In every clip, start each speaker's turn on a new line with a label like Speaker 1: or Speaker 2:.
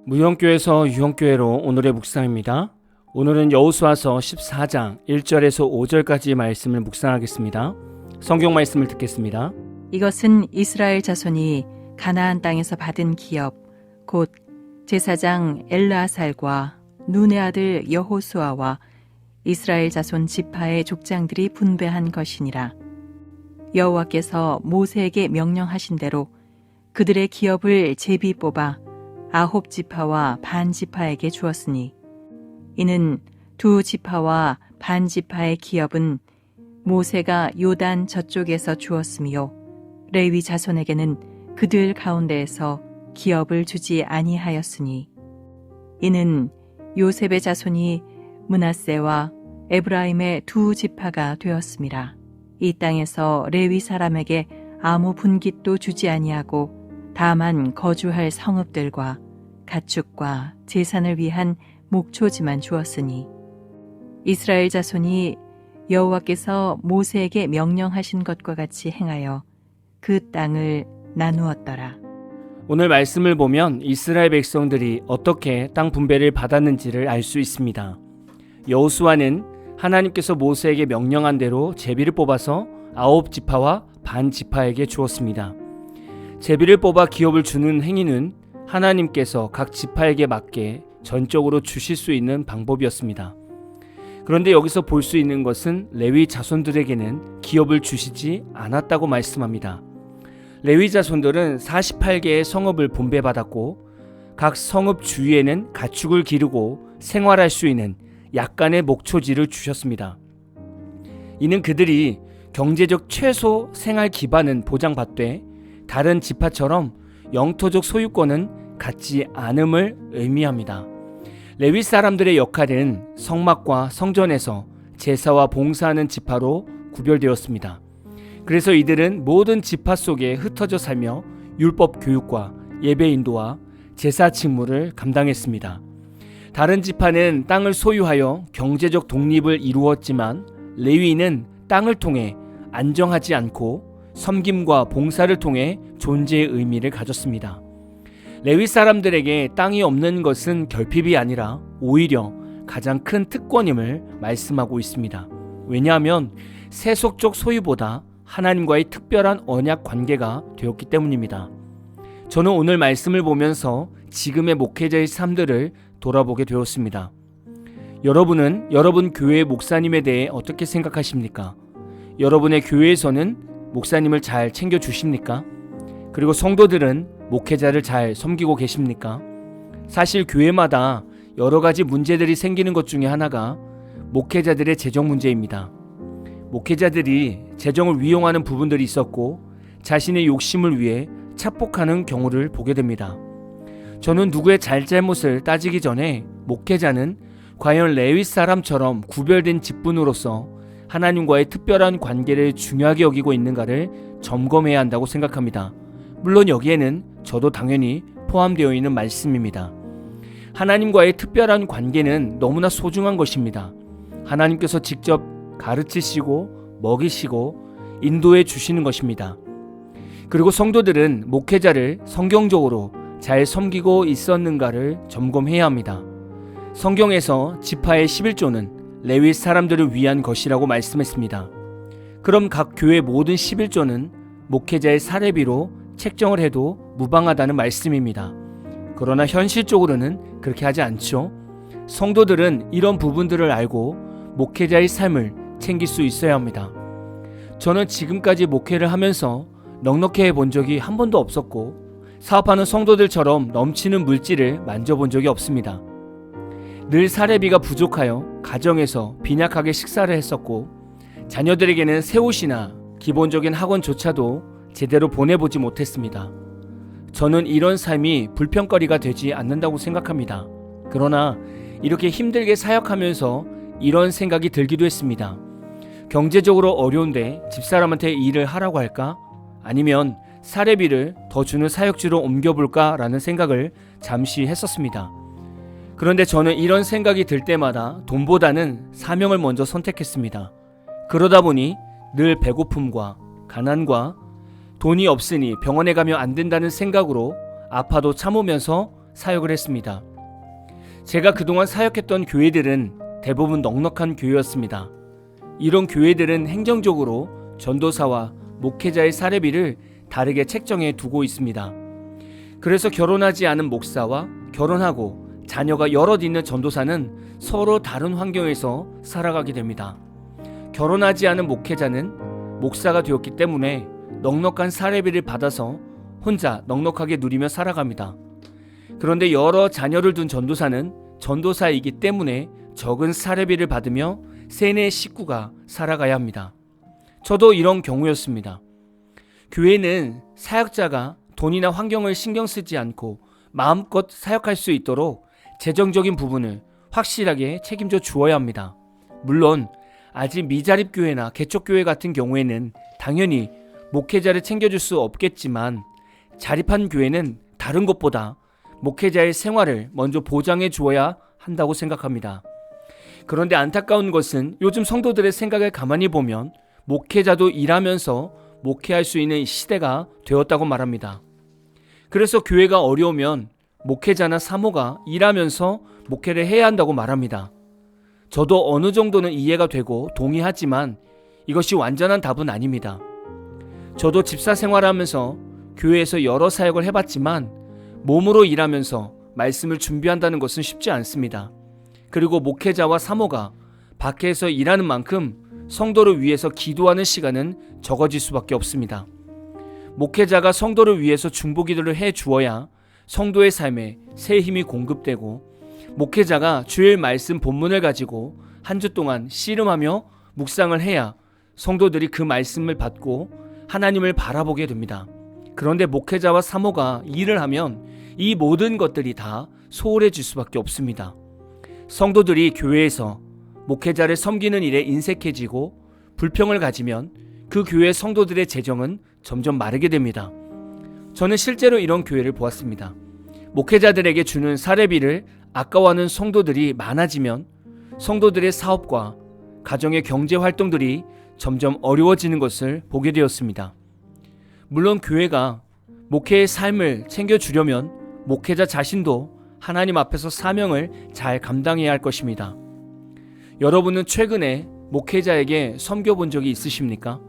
Speaker 1: 무형교회에서 유형교회로 오늘의 묵상입니다. 오늘은 여호수아서 14장 1절에서 5절까지 말씀을 묵상하겠습니다. 성경 말씀을 듣겠습니다.
Speaker 2: 이것은 이스라엘 자손이 가나안 땅에서 받은 기업 곧 제사장 엘르아살과 눈의 아들 여호수아와 이스라엘 자손 지파의 족장들이 분배한 것이니라. 여호와께서 모세에게 명령하신 대로 그들의 기업을 제비 뽑아 9지파와 반 지파에게 주었으니 이는 2지파와 반 지파의 기업은 모세가 요단 저쪽에서 주었으며 레위 자손에게는 그들 가운데에서 기업을 주지 아니하였으니 이는 요셉의 자손이 므낫세와 에브라임의 2지파가 되었음이라. 이 땅에서 레위 사람에게 아무 분깃도 주지 아니하고 다만 거주할 성읍들과 가축과 제산을 위한 목초지만 주었으니 이스라엘 자손이 여호와께서 모세에게 명령하신 것과 같이 행하여 그 땅을 나누었더라.
Speaker 1: 오늘 말씀을 보면 이스라엘 백성들이 어떻게 땅 분배를 받았는지를 알 수 있습니다. 여호수아는 하나님께서 모세에게 명령한 대로 제비를 뽑아서 9지파와 반 지파에게 주었습니다. 제비를 뽑아 기업을 주는 행위는 하나님께서 각 지파에게 맞게 전적으로 주실 수 있는 방법이었습니다. 그런데 여기서 볼 수 있는 것은 레위 자손들에게는 기업을 주시지 않았다고 말씀합니다. 레위 자손들은 48개의 성읍을 분배받았고 각 성읍 주위에는 가축을 기르고 생활할 수 있는 약간의 목초지를 주셨습니다. 이는 그들이 경제적 최소 생활 기반은 보장받되 다른 지파처럼 영토적 소유권은 갖지 않음을 의미합니다. 레위 사람들의 역할은 성막과 성전에서 제사와 봉사하는 지파로 구별되었습니다. 그래서 이들은 모든 지파 속에 흩어져 살며 율법 교육과 예배 인도와 제사 직무를 감당했습니다. 다른 지파는 땅을 소유하여 경제적 독립을 이루었지만 레위인은 땅을 통해 안정하지 않고 섬김과 봉사를 통해 존재의 의미를 가졌습니다. 레위 사람들에게 땅이 없는 것은 결핍이 아니라 오히려 가장 큰 특권임을 말씀하고 있습니다. 왜냐하면 세속적 소유보다 하나님과의 특별한 언약 관계가 되었기 때문입니다. 저는 오늘 말씀을 보면서 지금의 목회자의 삶들을 돌아보게 되었습니다. 여러분은 여러분 교회의 목사님에 대해 어떻게 생각하십니까? 여러분의 교회에서는 목사님을 잘 챙겨주십니까? 그리고 성도들은 목회자를 잘 섬기고 계십니까? 사실 교회마다 여러 가지 문제들이 생기는 것 중에 하나가 목회자들의 재정 문제입니다. 목회자들이 재정을 위용하는 부분들이 있었고 자신의 욕심을 위해 착복하는 경우를 보게 됩니다. 저는 누구의 잘잘못을 따지기 전에 목회자는 과연 레위 사람처럼 구별된 직분으로서 하나님과의 특별한 관계를 중요하게 여기고 있는가를 점검해야 한다고 생각합니다. 물론 여기에는 저도 당연히 포함되어 있는 말씀입니다. 하나님과의 특별한 관계는 너무나 소중한 것입니다. 하나님께서 직접 가르치시고 먹이시고 인도해 주시는 것입니다. 그리고 성도들은 목회자를 성경적으로 잘 섬기고 있었는가를 점검해야 합니다. 성경에서 지파의 11조는 레위 사람들을 위한 것이라고 말씀했습니다. 그럼 각 교회 모든 11조는 목회자의 사례비로 책정을 해도 무방하다는 말씀입니다. 그러나 현실적으로는 그렇게 하지 않죠. 성도들은 이런 부분들을 알고 목회자의 삶을 챙길 수 있어야 합니다. 저는 지금까지 목회를 하면서 넉넉해 본 적이 한 번도 없었고 사업하는 성도들처럼 넘치는 물질을 만져본 적이 없습니다. 늘 사례비가 부족하여 가정에서 빈약하게 식사를 했었고 자녀들에게는 새 옷이나 기본적인 학원조차도 제대로 보내보지 못했습니다. 저는 이런 삶이 불평거리가 되지 않는다고 생각합니다. 그러나 이렇게 힘들게 사역하면서 이런 생각이 들기도 했습니다. 경제적으로 어려운데 집사람한테 일을 하라고 할까? 아니면 사례비를 더 주는 사역지로 옮겨볼까? 라는 생각을 잠시 했었습니다. 그런데 저는 이런 생각이 들 때마다 돈보다는 사명을 먼저 선택했습니다. 그러다 보니 늘 배고픔과 가난과 돈이 없으니 병원에 가면 안 된다는 생각으로 아파도 참으면서 사역을 했습니다. 제가 그동안 사역했던 교회들은 대부분 넉넉한 교회였습니다. 이런 교회들은 행정적으로 전도사와 목회자의 사례비를 다르게 책정해 두고 있습니다. 그래서 결혼하지 않은 목사와 결혼하고 자녀가 여럿 있는 전도사는 서로 다른 환경에서 살아가게 됩니다. 결혼하지 않은 목회자는 목사가 되었기 때문에 넉넉한 사례비를 받아서 혼자 넉넉하게 누리며 살아갑니다. 그런데 여러 자녀를 둔 전도사는 전도사이기 때문에 적은 사례비를 받으며 세뇌 식구가 살아가야 합니다. 저도 이런 경우였습니다. 교회는 사역자가 돈이나 환경을 신경 쓰지 않고 마음껏 사역할 수 있도록 재정적인 부분을 확실하게 책임져 주어야 합니다. 물론 아직 미자립 교회나 개척교회 같은 경우에는 당연히 목회자를 챙겨줄 수 없겠지만 자립한 교회는 다른 것보다 목회자의 생활을 먼저 보장해 주어야 한다고 생각합니다. 그런데 안타까운 것은 요즘 성도들의 생각을 가만히 보면 목회자도 일하면서 목회할 수 있는 시대가 되었다고 말합니다. 그래서 교회가 어려우면 목회자나 사모가 일하면서 목회를 해야 한다고 말합니다. 저도 어느 정도는 이해가 되고 동의하지만 이것이 완전한 답은 아닙니다. 저도 집사 생활하면서 교회에서 여러 사역을 해봤지만 몸으로 일하면서 말씀을 준비한다는 것은 쉽지 않습니다. 그리고 목회자와 사모가 밖에서 일하는 만큼 성도를 위해서 기도하는 시간은 적어질 수밖에 없습니다. 목회자가 성도를 위해서 중보기도를 해 주어야 성도의 삶에 새 힘이 공급되고 목회자가 주일 말씀 본문을 가지고 한 주 동안 씨름하며 묵상을 해야 성도들이 그 말씀을 받고 하나님을 바라보게 됩니다. 그런데 목회자와 사모가 일을 하면 이 모든 것들이 다 소홀해질 수밖에 없습니다. 성도들이 교회에서 목회자를 섬기는 일에 인색해지고 불평을 가지면 그 교회 성도들의 재정은 점점 마르게 됩니다. 저는 실제로 이런 교회를 보았습니다. 목회자들에게 주는 사례비를 아까워하는 성도들이 많아지면 성도들의 사업과 가정의 경제 활동들이 점점 어려워지는 것을 보게 되었습니다. 물론 교회가 목회의 삶을 챙겨주려면 목회자 자신도 하나님 앞에서 사명을 잘 감당해야 할 것입니다. 여러분은 최근에 목회자에게 섬겨본 적이 있으십니까?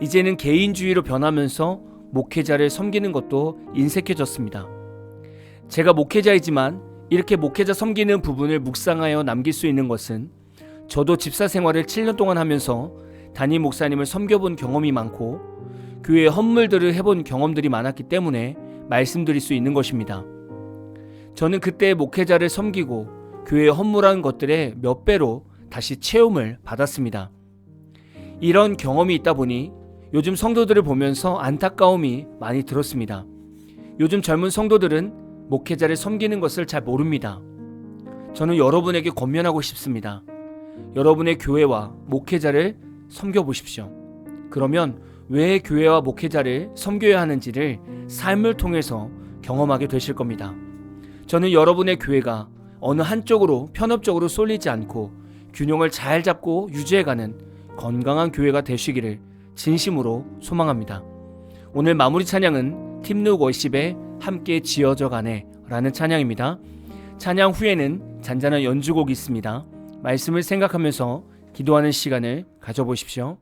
Speaker 1: 이제는 개인주의로 변하면서 목회자를 섬기는 것도 인색해졌습니다. 제가 목회자이지만 이렇게 목회자 섬기는 부분을 묵상하여 남길 수 있는 것은 저도 집사 생활을 7년 동안 하면서 담임 목사님을 섬겨본 경험이 많고 교회의 헌물들을 해본 경험들이 많았기 때문에 말씀드릴 수 있는 것입니다. 저는 그때 목회자를 섬기고 교회에 헌물한 것들의 몇 배로 다시 체험을 받았습니다. 이런 경험이 있다 보니 요즘 성도들을 보면서 안타까움이 많이 들었습니다. 요즘 젊은 성도들은 목회자를 섬기는 것을 잘 모릅니다. 저는 여러분에게 권면하고 싶습니다. 여러분의 교회와 목회자를 섬겨보십시오. 그러면 왜 교회와 목회자를 섬겨야 하는지를 삶을 통해서 경험하게 되실 겁니다. 저는 여러분의 교회가 어느 한쪽으로 편협적으로 쏠리지 않고 균형을 잘 잡고 유지해가는 건강한 교회가 되시기를 진심으로 소망합니다. 오늘 마무리 찬양은 팀룩 워십의 함께 지어져 가네 라는 찬양입니다. 찬양 후에는 잔잔한 연주곡이 있습니다. 말씀을 생각하면서 기도하는 시간을 가져보십시오.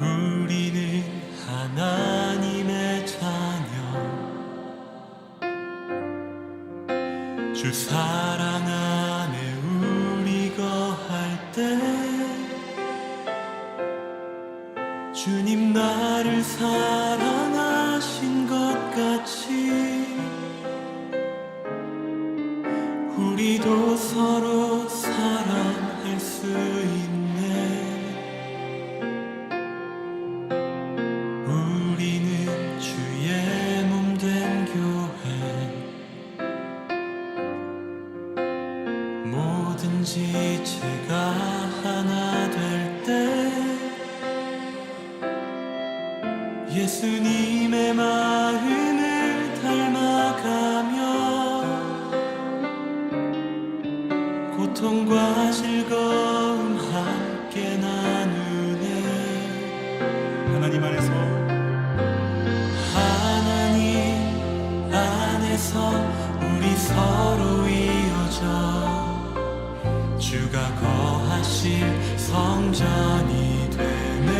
Speaker 3: 우리는 하나님의 자녀, 주 사랑 안에 우리 거할 때 주님 나를 사랑하신 것 같이 우리도 서로 사랑할 수 있네. 우리는 주의 몸 된 교회, 뭐든지 제가 하나 될 때 예수님의 마음을 닮아가며 고통과 즐거움 함께 나누네.
Speaker 4: 하나님 안에서
Speaker 3: 우리 서로 이어져 주가 거하실 성전이 되네.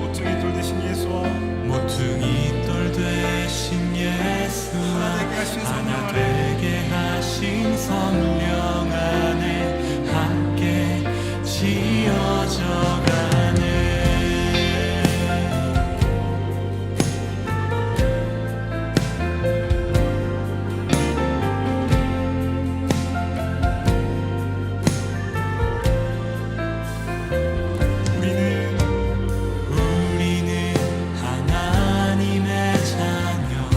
Speaker 4: 모퉁이 돌 대신 예수와
Speaker 3: 모퉁이 돌 되신 예수와 하나 되게 하신 성령 안에 함께 지어져 가네. 우리는 하나님의 자녀,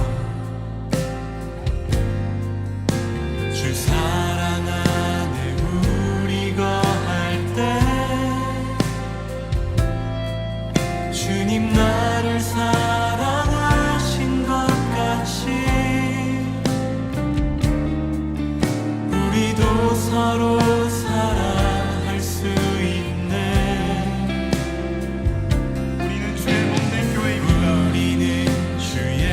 Speaker 3: 주 사랑 안에 우리 거할 때 주님 나를 사랑하신 것 같이 우리도 서로 사랑할 수 있네.
Speaker 4: 우리는 주의 몸된 교회입니다.
Speaker 3: 우리는 주의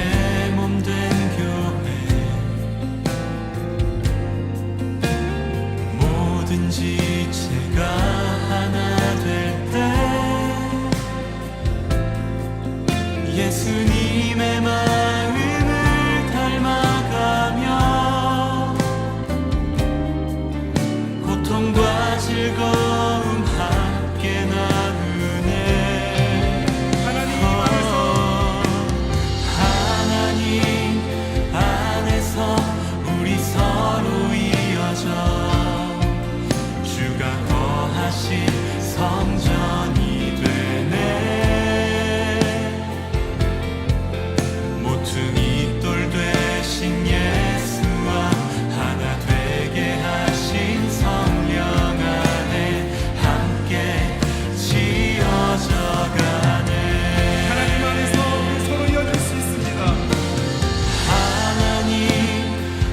Speaker 3: 몸된 교회. 모든 지체가 하나 될 때 예수님의 마음을 닮아가며 고통과 즐거움 함께 나누네. 하나님 안에서 우리 서로 이어져 주가 거하신 성전이 되네. 모퉁이 돌 되신 예수와 하나 되게 하신 성령 안에 함께 지어져 가네.
Speaker 4: 하나님 안에서 서로 이어질 수 있습니다.
Speaker 3: 하나님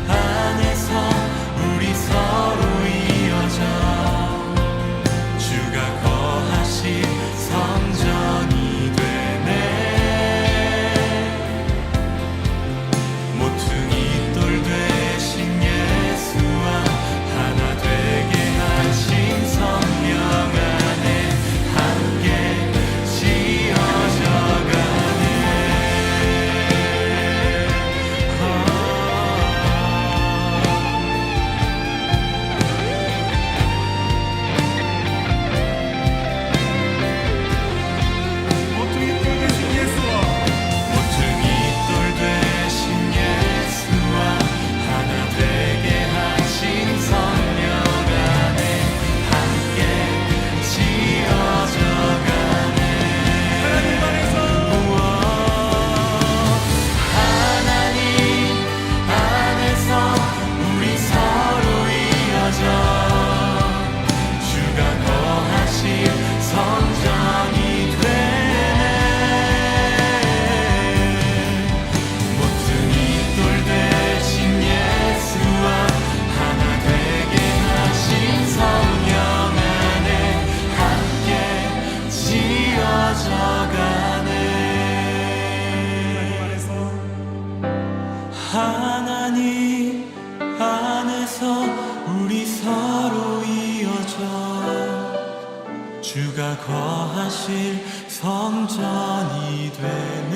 Speaker 3: 안에서 우리 서로 이어져 주가 거하신 성전이 되네. 모퉁이 돌 되신 예수와 하나 되게 하신 성령 안에 함께 지어져 가네.
Speaker 4: 모퉁이 돌 대신 예수와
Speaker 3: 모퉁이 돌 되신 예수와 하나 되게 하신 성령 안에 함께 지어져 가네.
Speaker 4: 하나님 안에서
Speaker 3: 하나님 안에서 우리 서로 이어져 주가 거하신 성전이 되네. 모퉁이 돌 되신 예수와 하나 되게 하신 성령 안에 함께 지어져 가네. 하나님 안에서 우리 서로 이어져 주가 거하실 성전이 되네.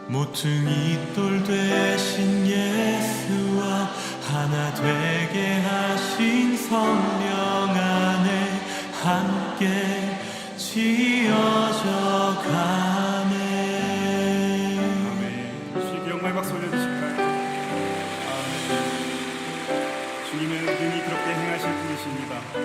Speaker 3: 모퉁이 돌 되신 예수와 하나 되게 하신 성령 안에 함께 지어져 가네.
Speaker 4: 아멘. 주님께 영광의 박수 올려주실까요? 아멘. 주님은 능히 그렇게 행하실 분이십니다. 아멘.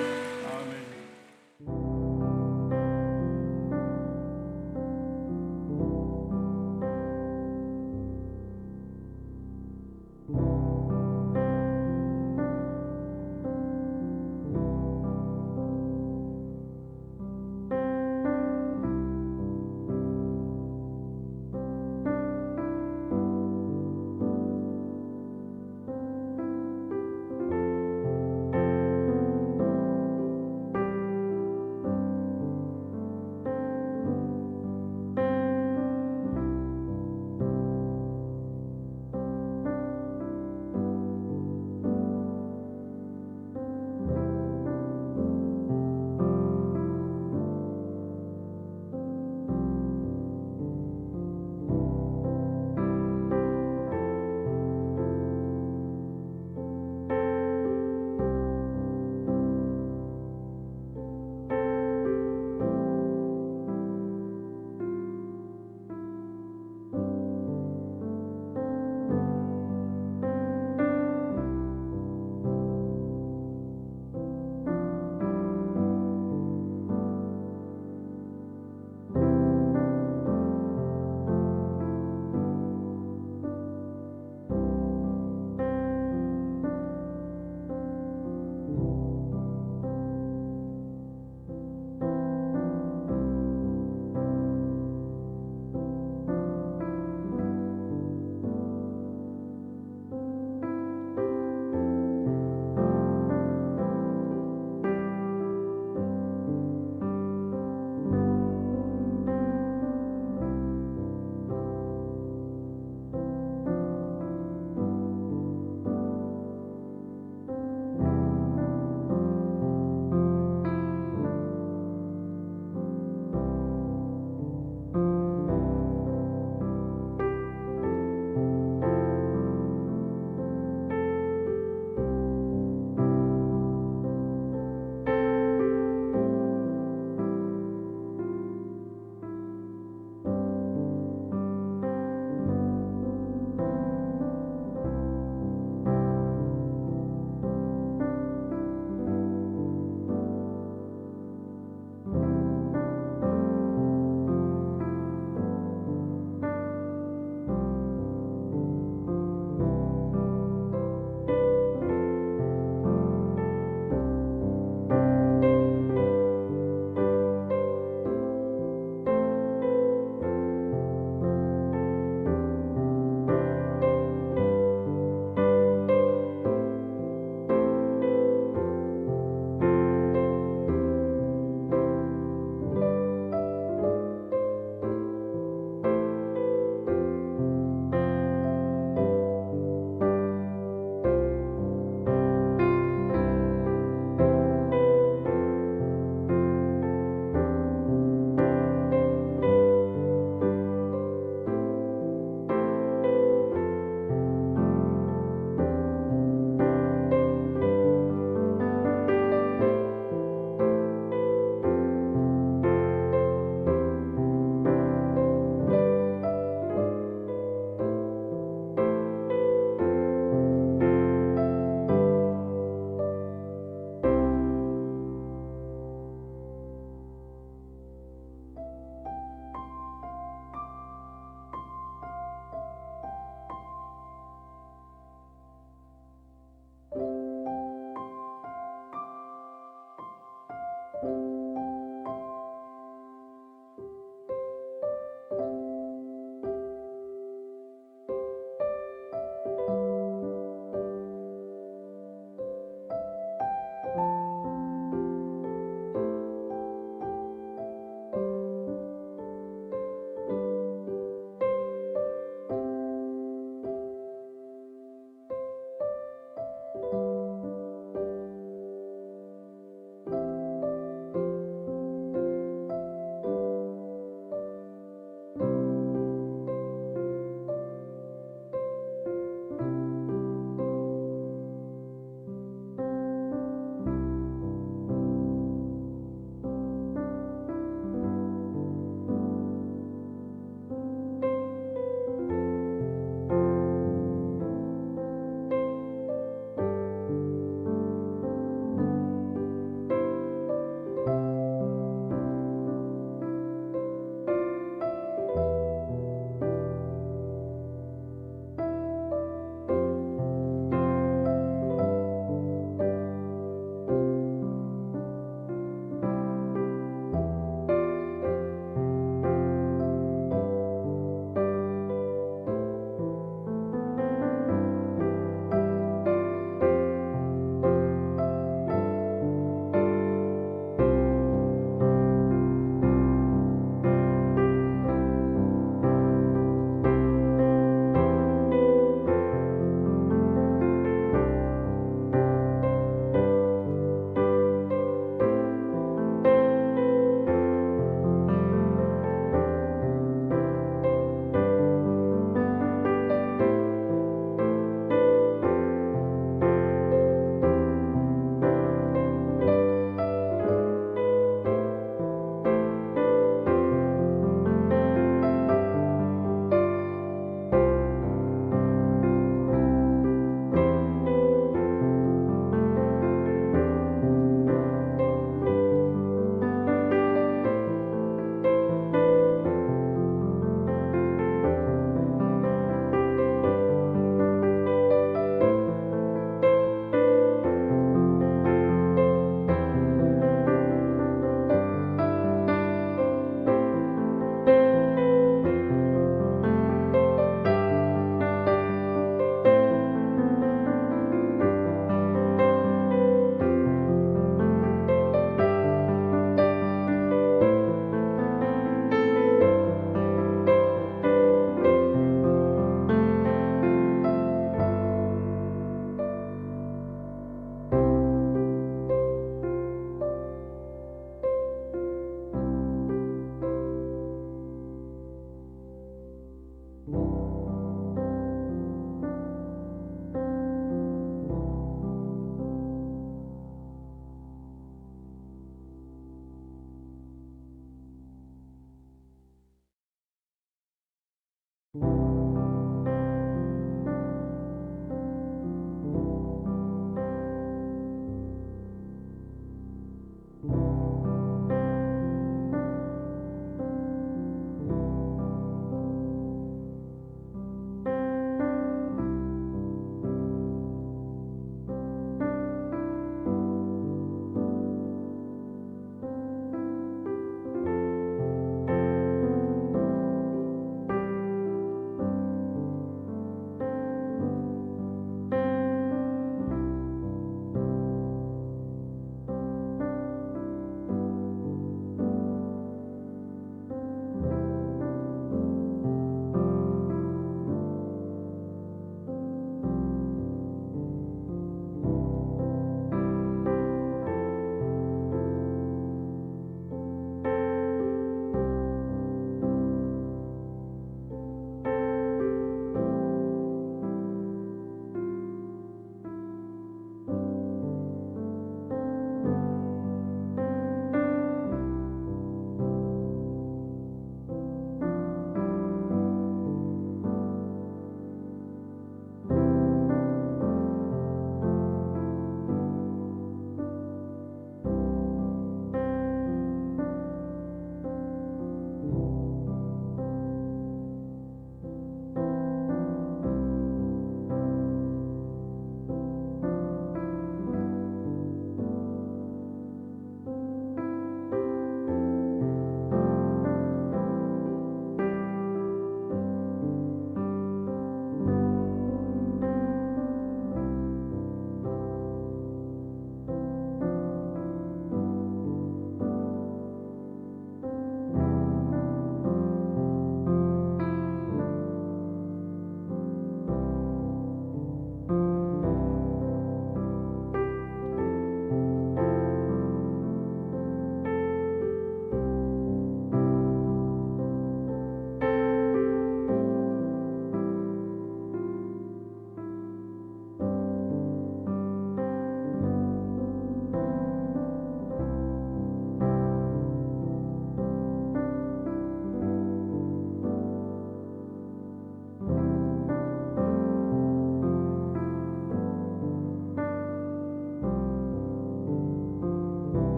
Speaker 3: 때